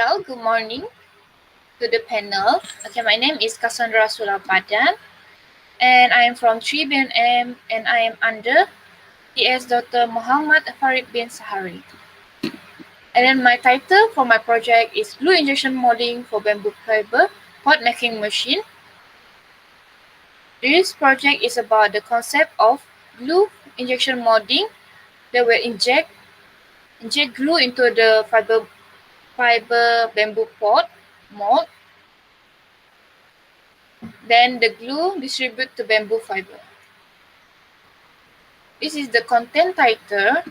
Well, good morning to the panel. Okay, my name is Cassandra Sulau Padan, and I am from 3BNM, and I am under TS Dr. Muhammad Farid bin Sahari. And then my title for my project is Glue Injection Molding for Bamboo Fiber Pot Making Machine. This project is about the concept of glue injection molding that will inject glue into the fiber bamboo pot mold. Then the glue distribute to bamboo fiber. This is the content title,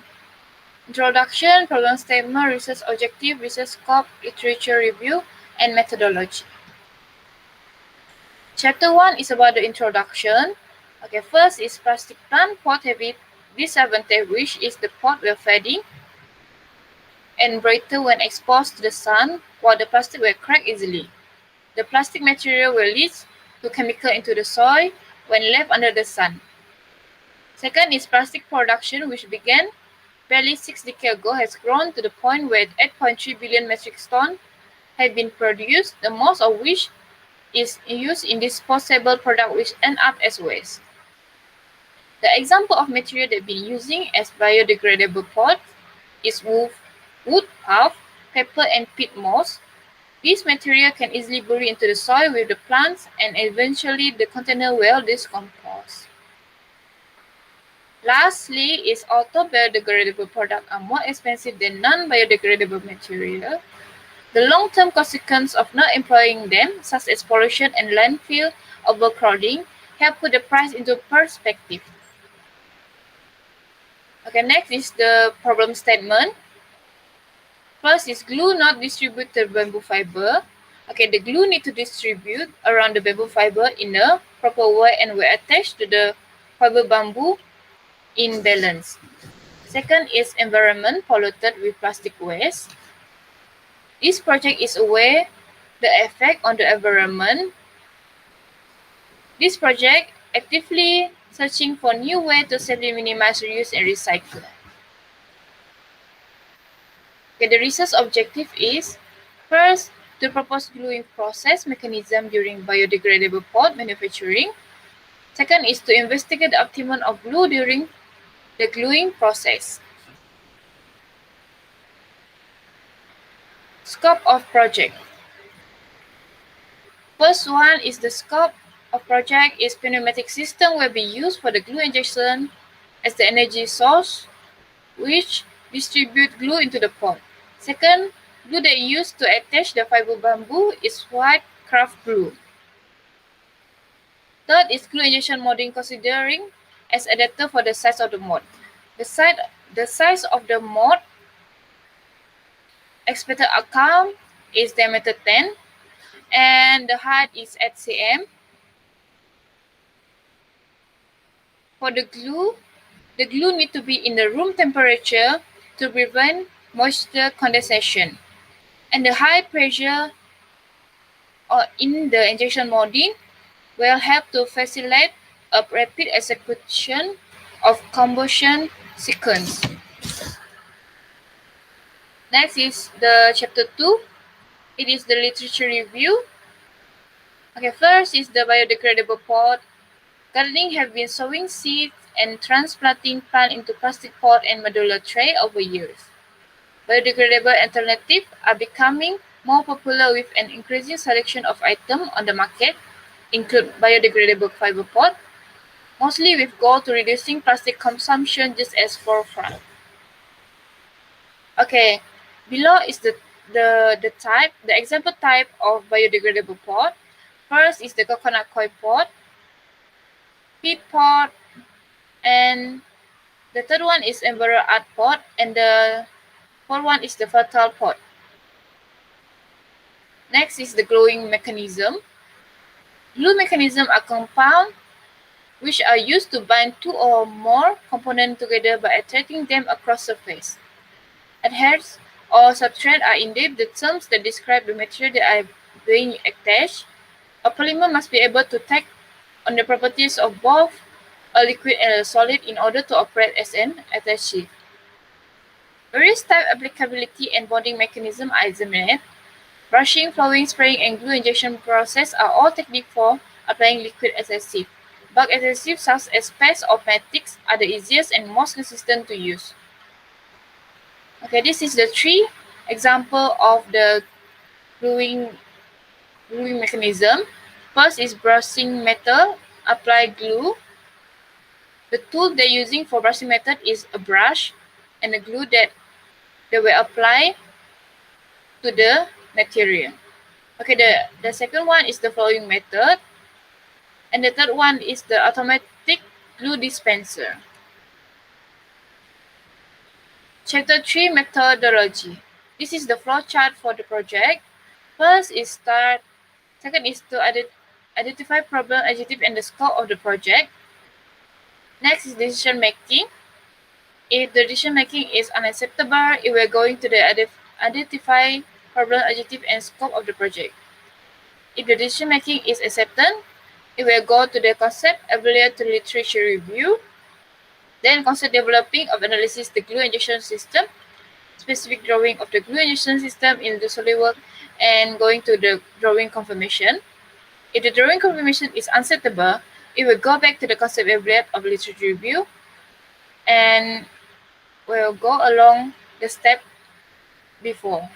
introduction, problem statement, research objective, research scope, literature review, and methodology. Chapter 1 is about the introduction. Okay, first is plastic plant pot have its disadvantage, which is the pot will fading and brittle when exposed to the sun, while the plastic will crack easily. The plastic material will leach to chemical into the soil when left under the sun. Second is plastic production, which began barely 6 decades ago, has grown to the point where 8.3 billion metric tons have been produced, the most of which is used in disposable products which end up as waste. The example of material that have been using as biodegradable pots is wood, pulp, paper, and peat moss. This material can easily bury into the soil with the plants, and eventually the container will decompose. Lastly, is although biodegradable products are more expensive than non-biodegradable material, the long-term consequences of not employing them, such as pollution and landfill overcrowding, have put the price into perspective. Okay, next is the problem statement. First is glue not distributed bamboo fiber. Okay, the glue need to distribute around the bamboo fiber in a proper way and will attach to the fiber bamboo in balance. Second is environment polluted with plastic waste. This project is aware the effect on the environment. This project actively searching for new ways to safely minimize reuse and recycle. Okay, the research objective is first to propose gluing process mechanism during biodegradable pot manufacturing. Second is to investigate the optimum of glue during the gluing process. Scope of project. First one is the scope of project is pneumatic system will be used for the glue injection as the energy source, which distribute glue into the pot. Second, glue they use to attach the fiber bamboo is white craft glue. Third is glue injection molding considering as adapter for the size of the mold. The size of the mold expected outcome is diameter 10 and the height is 8 cm. For the glue need to be in the room temperature to prevent moisture condensation. And the high pressure in the injection molding will help to facilitate a rapid execution of combustion sequence. Next is the chapter 2. It is the literature review. Okay, first is the biodegradable pot. Gardening have been sowing seeds and transplanting plants into plastic pot and modular tray over years. Biodegradable alternatives are becoming more popular with an increasing selection of items on the market, include biodegradable fiber pot, mostly with goal to reducing plastic consumption just as forefront. Okay, below is the example type of biodegradable pot. First is the coconut coir pot, peat pot, and the third one is Enviro art pot, and the fourth one is the fertile pot. Next is the gluing mechanism. Glue mechanisms are compounds which are used to bind two or more components together by attracting them across surface. Adheres or substrate are indeed the terms that describe the material that are being attached. A polymer must be able to take on the properties of both a liquid and a solid in order to operate as an adhesive. Various type applicability and bonding mechanisms are examined. Brushing, flowing, spraying, and glue injection process are all techniques for applying liquid adhesive. Bulk adhesives such as pads or matrix are the easiest and most consistent to use. Okay, this is the 3 example of the gluing mechanism. First is brushing method, apply glue. The tool they're using for brushing method is a brush and a glue that they will apply to the material. Okay, the second one is the flowing method. And the third one is the automatic glue dispenser. Chapter 3 methodology. This is the flow chart for the project. First is start. Second is to identify problem, objective, and the scope of the project. Next is decision making. If the decision making is unacceptable, it will go into the identify problem, objective, and scope of the project. If the decision making is accepted, it will go to the concept, evaluate to literature review. Then concept developing of analysis the glue injection system, specific drawing of the glue injection system in the SolidWorks, and going to the drawing confirmation. If the drawing confirmation is unacceptable, it will go back to the concept evaluate of literature review and will go along the step before.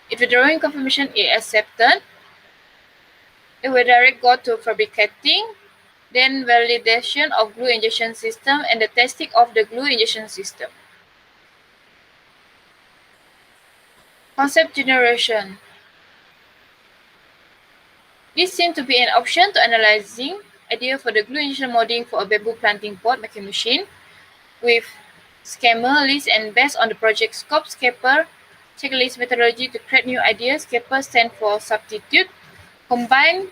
If the drawing confirmation is accepted, it will directly go to fabricating, then validation of glue injection system and the testing of the glue injection system. Concept generation. This seems to be an option to analyzing idea for the glue injection molding for a bamboo planting pot making machine with schema, list, and based on the project scope, Scaper checklist methodology to create new ideas. Scaper stands for substitute, combine,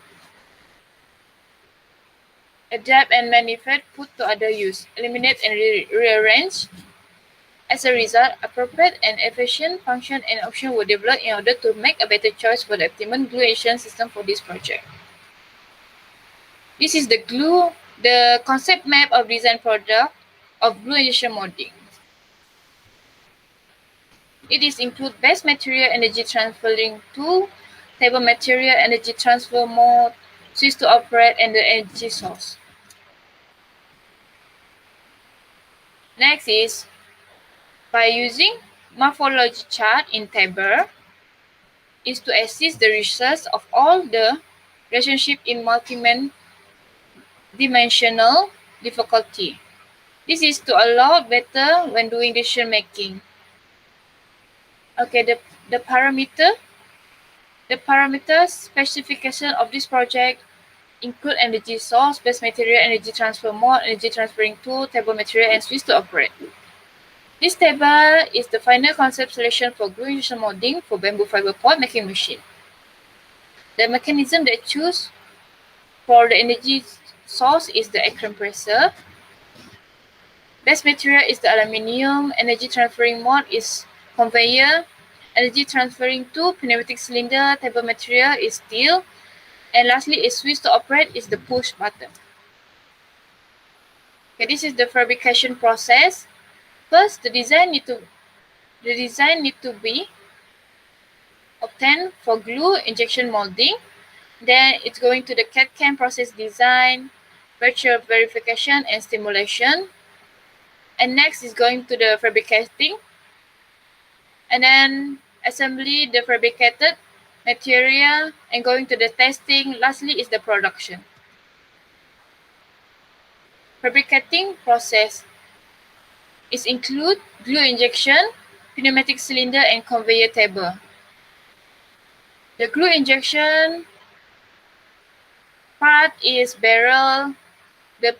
adapt, and manipulate, put to other use, eliminate, and rearrange. As a result, appropriate and efficient function and option were developed in order to make a better choice for the optimum glue injection system for this project. This is the concept map of design product of glue injection molding. It is include base material energy transferring tool, table material energy transfer mode, switch to operate, and the energy source. Next is by using morphology chart in table is to assist the research of all the relationship in multi-dimensional difficulty. This is to allow better when doing decision making. Okay, the parameter specification of this project include energy source, base material, energy transfer mode, energy transferring tool, table material, and switch to operate. This table is the final concept selection for glue injection molding for bamboo fiber pot making machine. The mechanism they choose for the energy source is the air compressor. Base material is the aluminium. Energy transferring mode is conveyor. Energy transferring tool, pneumatic cylinder. Table material is steel. And lastly, a switch to operate is the push button. Okay, this is the fabrication process. First, the design need to be obtained for glue injection molding. Then it's going to the CAD/CAM process design, virtual verification, and simulation. And next is going to the fabricating. And then assembly the fabricated material and going to the testing. Lastly is the production. Fabricating process is include glue injection, pneumatic cylinder, and conveyor table. The glue injection part is barrel, the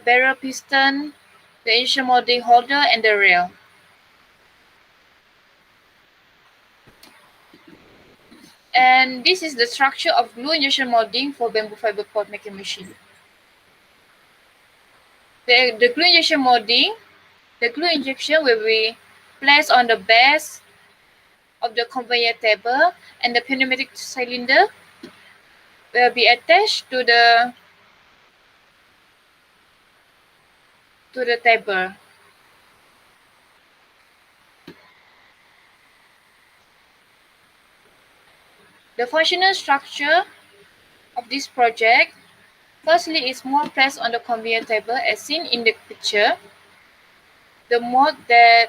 barrel piston, the injection molding holder, and the rail. And this is the structure of glue injection molding for bamboo fiber pot making machine. The glue injection molding, the glue injection will be placed on the base of the conveyor table, and the pneumatic cylinder will be attached to the table. The functional structure of this project, firstly, is mold placed on the conveyor table as seen in the picture. The mold that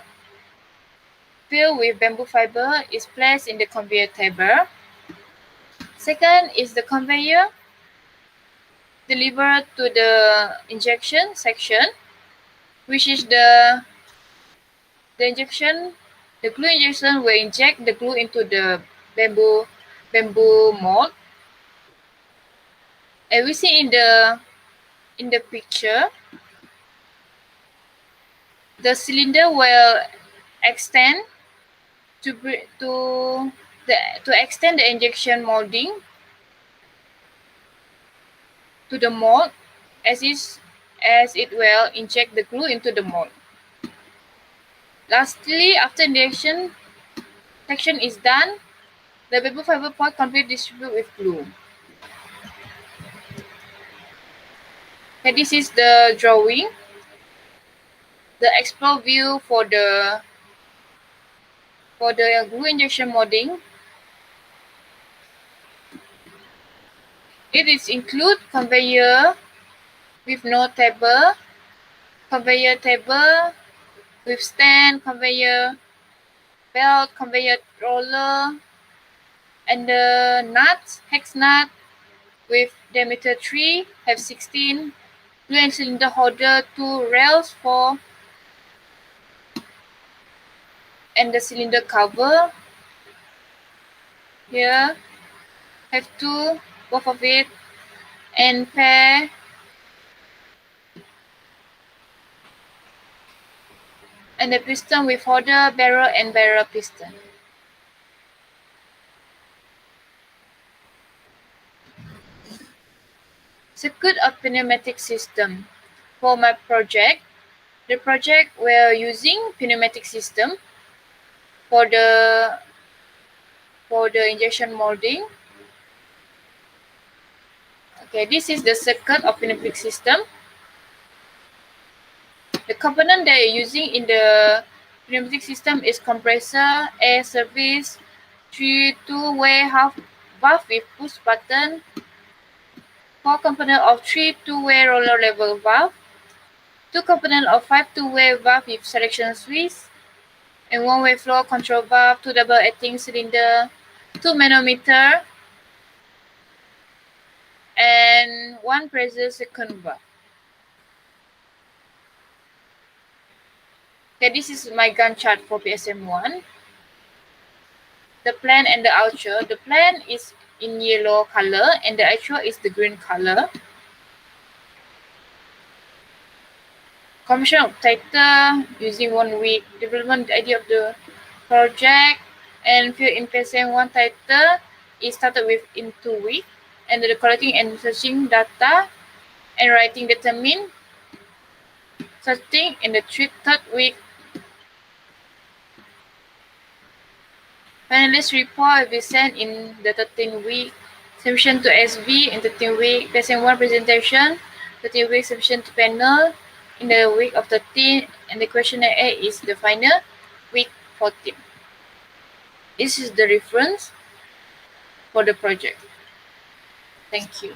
filled with bamboo fiber is placed in the conveyor table. Second is the conveyor delivered to the injection section, which is the glue injection will inject the glue into the bamboo mold. And we see in the picture, the cylinder will extend to extend the injection molding to the mold as it will inject the glue into the mold. Lastly, after injection section is done, the bamboo fiber pot completely distributed with glue. Okay, this is the drawing, the explore view for the glue injection molding. It is include conveyor with no table, conveyor table with stand, conveyor belt, conveyor roller, and the nuts, hex nut with diameter 3, have 16, glue and cylinder holder, 2 rails for, and the cylinder cover. Here, have 2, both of it, and pair. And the piston with holder, barrel, and barrel piston. Circuit of pneumatic system. For my project, we're using pneumatic system for the injection molding. Okay, this is the circuit of pneumatic system. The component that you're using in the pneumatic system is compressor, air service, 3 two-way half valve with push button, 4 component of 3 two-way roller level valve, 2 component of 5 two-way valve with selection switch, and 1-way flow control valve, 2 double acting cylinder, 2 manometer, and 1 pressure second valve. Okay, this is my Gantt chart for PSM1. The plan and the actual. The plan is in yellow color and the actual is the green color. Commission of title using 1 week. Development idea of the project and field in PSM1 title is started with in 2 weeks. And the collecting and searching data and writing determine searching in the 3rd week. Finalist report will be sent in the 13th week. Submission to SV in 13th week. PSM1 presentation, 13th week. Submission to panel in the week of 13th. And the questionnaire is the final week 14. This is the reference for the project. Thank you.